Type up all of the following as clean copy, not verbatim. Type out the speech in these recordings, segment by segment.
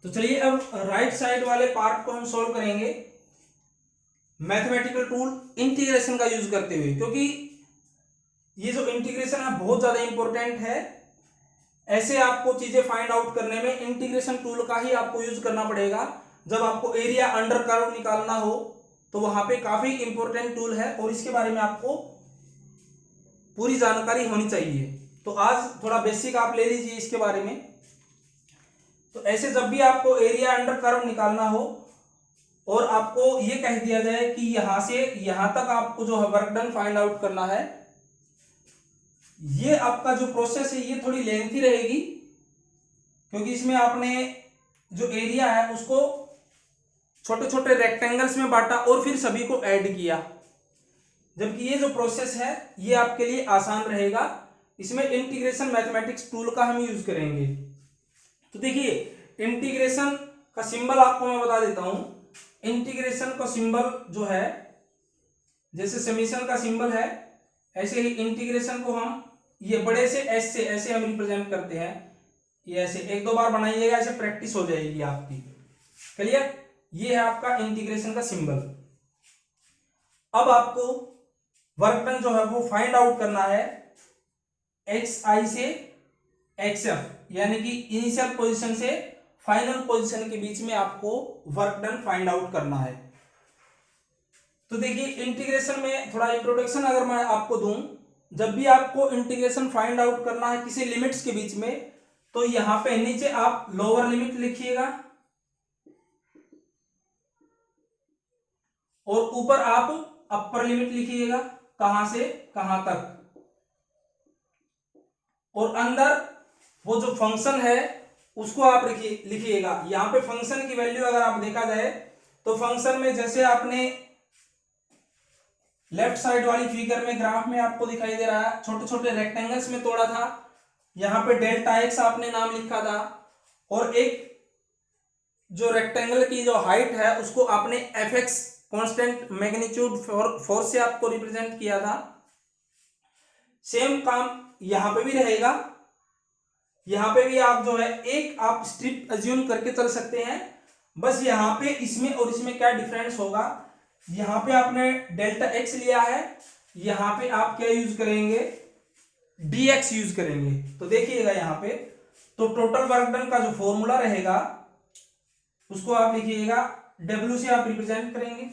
तो चलिए अब राइट साइड वाले पार्ट को हम सॉल्व करेंगे मैथमेटिकल टूल इंटीग्रेशन का यूज करते हुए, क्योंकि ये जो इंटीग्रेशन है बहुत ज्यादा इंपॉर्टेंट है। ऐसे आपको चीजें फाइंड आउट करने में इंटीग्रेशन टूल का ही आपको यूज करना पड़ेगा। जब आपको एरिया अंडर कर्व निकालना हो तो वहां पे काफी इंपॉर्टेंट टूल है और इसके बारे में आपको पूरी जानकारी होनी चाहिए। तो आज थोड़ा बेसिक आप ले लीजिए इसके बारे में। तो ऐसे जब भी आपको एरिया अंडर कर्व निकालना हो और आपको ये कह दिया जाए कि यहां से यहां तक आपको जो है वर्क डन फाइंड आउट करना है, ये आपका जो प्रोसेस है ये थोड़ी लेंथी रहेगी, क्योंकि इसमें आपने जो एरिया है उसको छोटे छोटे रेक्टेंगल्स में बांटा और फिर सभी को ऐड किया। जबकि ये जो प्रोसेस है ये आपके लिए आसान रहेगा। इसमें इंटीग्रेशन मैथमेटिक्स टूल का हम यूज करेंगे। तो देखिए इंटीग्रेशन का सिंबल आपको मैं बता देता हूं। इंटीग्रेशन का सिंबल जो है, जैसे समीशन का सिंबल है, ऐसे ही इंटीग्रेशन को हम ये बड़े से एस से ऐसे हम रिप्रेजेंट करते हैं। ये ऐसे एक दो बार बनाइएगा, ऐसे प्रैक्टिस हो जाएगी आपकी। क्लियर? ये है आपका इंटीग्रेशन का सिंबल। अब आपको वर्क डन जो है वो फाइंड आउट करना है एक्स आई से एक्स एफ, यानी कि इनिशियल पोजीशन से फाइनल पोजीशन के बीच में आपको वर्क डन फाइंड आउट करना है। तो देखिए इंटीग्रेशन में थोड़ा इंट्रोडक्शन अगर मैं आपको दूं, जब भी आपको इंटीग्रेशन फाइंड आउट करना है किसी लिमिट्स के बीच में, तो यहां पे नीचे आप लोअर लिमिट लिखिएगा और ऊपर आप अपर लिमिट लिखिएगा, कहां से कहां तक। और अंदर वो जो फंक्शन है उसको आप लिखिएगा। यहां पे फंक्शन की वैल्यू अगर आप देखा जाए तो फंक्शन में जैसे आपने लेफ्ट साइड वाली फिगर में ग्राफ में आपको दिखाई दे रहा है, छोटे छोटे रेक्टेंगल्स में तोड़ा था। यहां पे डेल्टा एक्स आपने नाम लिखा था और एक जो रेक्टेंगल की जो हाइट है उसको आपने F x constant magnitude force से आपको रिप्रेजेंट किया था। सेम काम यहां पे भी रहेगा। यहां पे भी आप जो है एक आप स्ट्रिप अज्यूम करके चल सकते हैं। बस यहां पे इसमें और इसमें क्या डिफरेंस होगा, यहां पे आपने डेल्टा एक्स लिया है, यहां पे आप क्या यूज करेंगे, dx यूज करेंगे। तो देखिएगा यहां पे तो टोटल वर्क डन का जो फॉर्मूला रहेगा उसको आप लिखिएगा w से आप रिप्रेजेंट करेंगे।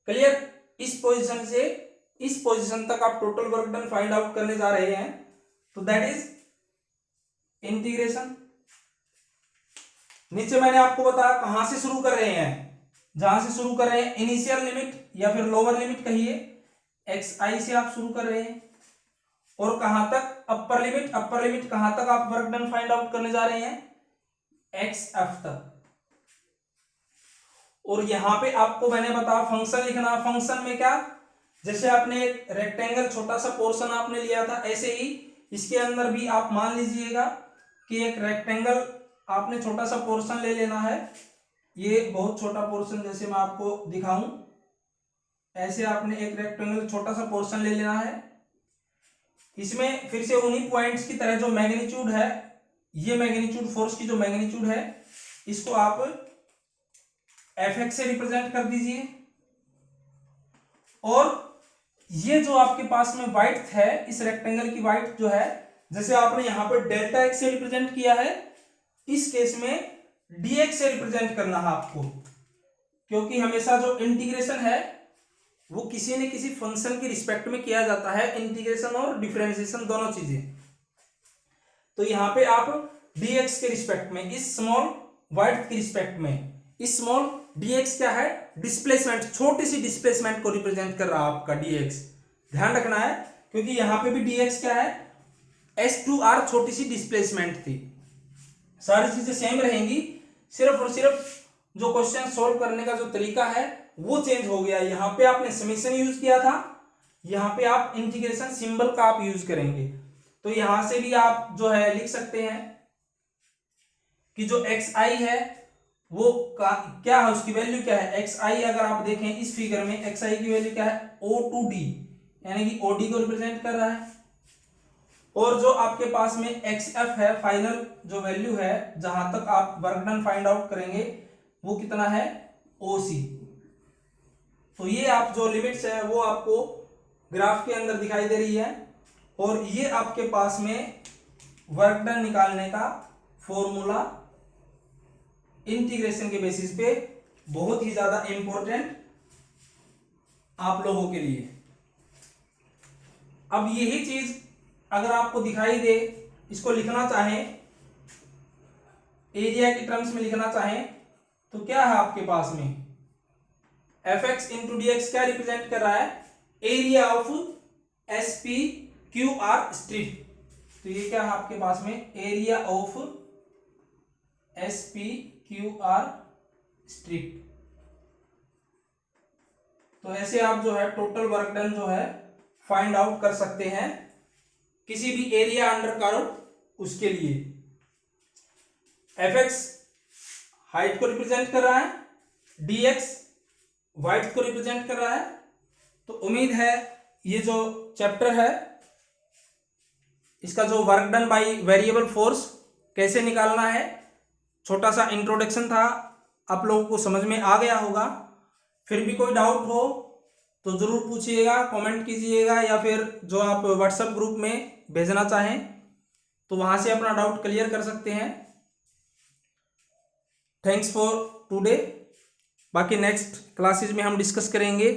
क्लियर? इस पोजीशन से इस पोजीशन तक आप total work done find out करने जा रहे हैं, तो दैट इज इंटीग्रेशन। नीचे मैंने आपको बताया कहां से शुरू कर रहे हैं, जहां से शुरू कर रहे हैं इनिशियल लिमिट या फिर लोअर लिमिट कहिए, एक्स आई से आप शुरू कर रहे हैं और कहां तक अपर लिमिट, अपर लिमिट कहां तक आप वर्क डन फाइंड आउट करने जा रहे हैं, एक्स एफ तक। और यहां पे आपको मैंने बताया फंक्शन लिखना। फंक्शन में क्या, जैसे आपने एक रेक्टेंगल छोटा सा पोर्शन आपने लिया था, ऐसे ही इसके अंदर भी आप मान लीजिएगा कि एक रेक्टेंगल आपने छोटा सा पोर्शन ले लेना है। ये बहुत छोटा पोर्शन, जैसे मैं आपको दिखाऊं, ऐसे आपने एक रेक्टेंगल छोटा सा पोर्शन ले लेना है। इसमें फिर से उन्हीं पॉइंट्स की तरह जो मैग्नीट्यूड है, ये मैग्नीट्यूड फोर्स की जो मैग्नीट्यूड है इसको आप एफ एक्स से रिप्रेजेंट कर दीजिए। और ये जो आपके पास में वाइड है, इस रेक्टेंगल की वाइड जो है, जैसे आपने यहां पर डेल्टा एक्स से रिप्रेजेंट किया है, इस केस में dx से रिप्रेजेंट करना है आपको, क्योंकि हमेशा जो इंटीग्रेशन है वो किसी न किसी फंक्शन की रिस्पेक्ट में किया जाता है, इंटीग्रेशन और डिफरेंशिएशन दोनों चीजें। तो यहां पे आप dx के रिस्पेक्ट में, इस स्मॉल वाइड की रिस्पेक्ट में, इस स्मॉल dx क्या है, डिस्प्लेसमेंट, छोटी सी डिस्प्लेसमेंट को रिप्रेजेंट कर रहा है आपका dx। ध्यान रखना है क्योंकि यहां पे भी dx क्या है, s2r छोटी सी डिस्प्लेसमेंट थी। सारी चीजें सेम रहेंगी, सिर्फ और सिर्फ जो क्वेश्चन सोल्व करने का जो तरीका है वो चेंज हो गया। यहां पे आपने समीशन यूज किया था, यहां पे आप इंटीग्रेशन सिंबल का आप यूज करेंगे। तो यहां से भी आप जो है लिख सकते हैं कि जो एक्स आई है वो क्या है, उसकी वैल्यू क्या है। एक्स आई अगर आप देखें इस फिगर में, एक्स आई की वैल्यू क्या है, O2D, यानी कि OD को रिप्रेजेंट कर रहा है। और जो आपके पास में एक्स एफ है, फाइनल जो वैल्यू है जहां तक आप वर्क डन फाइंड आउट करेंगे वो कितना है, ओ सी। तो ये आप जो लिमिट्स है वो आपको ग्राफ के अंदर दिखाई दे रही है, और ये आपके पास में वर्क डन निकालने का फॉर्मूला इंटीग्रेशन के बेसिस पे बहुत ही ज्यादा इंपॉर्टेंट आप लोगों के लिए। अब यही चीज अगर आपको दिखाई दे, इसको लिखना चाहें एरिया की टर्म्स में लिखना चाहें तो क्या है आपके पास में, F x into D x क्या रिप्रेजेंट कर रहा है, area of S P Q R strip. तो ये क्या है आपके पास में, area of S P Q R strip. तो ऐसे आप जो है टोटल वर्क डन जो है फाइंड आउट कर सकते हैं किसी भी एरिया अंडर कर्व उसके लिए। एफ एक्स हाइट को रिप्रेजेंट कर रहा है, डी एक्स वाइड्थ को रिप्रेजेंट कर रहा है। तो उम्मीद है ये जो चैप्टर है इसका जो work done by variable force कैसे निकालना है, छोटा सा इंट्रोडक्शन था, आप लोगों को समझ में आ गया होगा। फिर भी कोई डाउट हो तो ज़रूर पूछिएगा, कमेंट कीजिएगा, या फिर जो आप व्हाट्सएप ग्रुप में भेजना चाहें तो वहाँ से अपना डाउट क्लियर कर सकते हैं। Thanks for today. बाकी नेक्स्ट क्लासेज में हम डिस्कस करेंगे